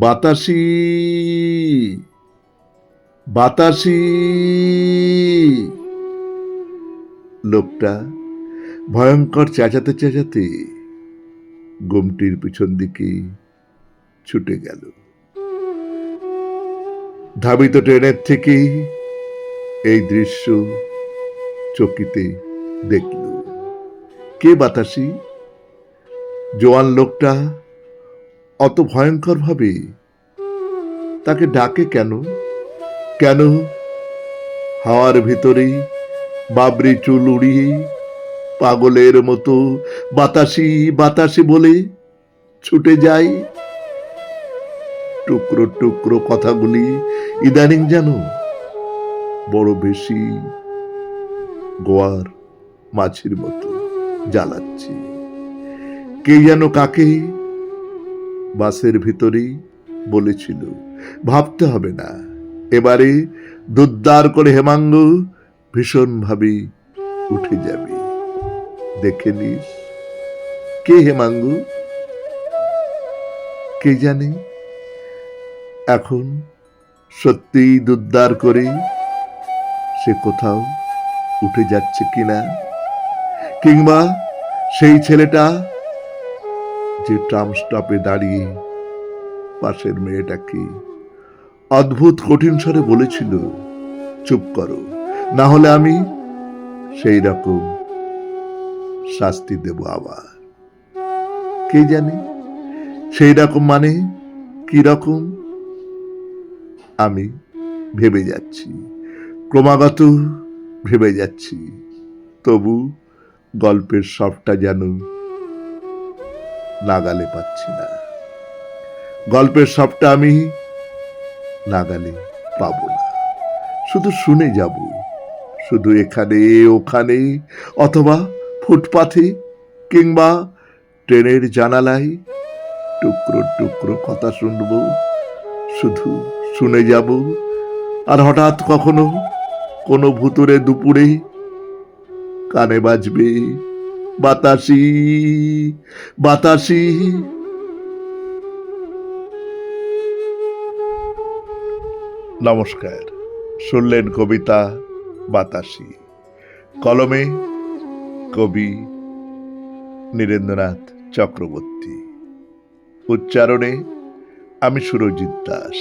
বাতাসি, বাতাসি। লোকটা ভয়ঙ্কর চেঁচাতে চেঁচাতে গুমটির পিছন দিকে ছুটে গেল। ধাবিত ট্রেনের থেকে এই দৃশ্য চকিতে দেখল। কে বাতাসি? জোয়ান লোকটা অত ভয়ঙ্কর ভাবে তাকে ডাকে কেন? কেন হাওয়ার ভিতরে বাবরি চুল উড়িয়ে পাগলের মতো বাতাসি বাতাসি বলে ছুটে যায়? টুকরো টুকরো কথাগুলি ইদানিং যেন বড় বেশি গোয়ার মাছির মতো জ্বালাচ্ছে। কে যেন কাকে বাসের ভিতরেই বলেছিল, ভাবতে হবে না, এবারে দুদ্দার করে হেমাঙ্গ ভীষণ ভাবে উঠে যাবে। দেখে নিস। কে হেমাঙ্গ? কে জানে এখন সত্যিই দুদ্দার করে সে কোথাও উঠে যাচ্ছে কিনা, কিংবা সেই ছেলেটা যে ট্রাম স্টপে দাঁড়িয়ে পাশের মেয়েটাকে অদ্ভুত কঠিন স্বরে বলেছিল, চুপ করো, না হলে আমি সেই রকম শাস্তি দেব আবার। কে জানে সেই রকম মানে কি রকম? আমি ভেবে যাচ্ছি, ক্রমাগত ভেবে যাচ্ছি, তবু গল্পের সবটা যেন নাগালে পাচ্ছি না। গল্পের সবটা আমি নাগালে পাবো না, শুধু শুনে যাব, শুধু এখানে ওখানে, অথবা ফুটপাথে, কিংবা ট্রেনের জানালায় টুকরো টুকরো কথা শুনবো, শুধু শুনে যাব। আর হঠাৎ কখনো কোনো ভুতুরে দুপুরে কানে বাজবে বাতাসি, বাতাসি। নমস্কার, শুনলেন কবিতা বাতাসি, কলমে কবি নীরেন্দ্রনাথ চক্রবর্তী, উচ্চারণে আমি সুরজিৎ দাস।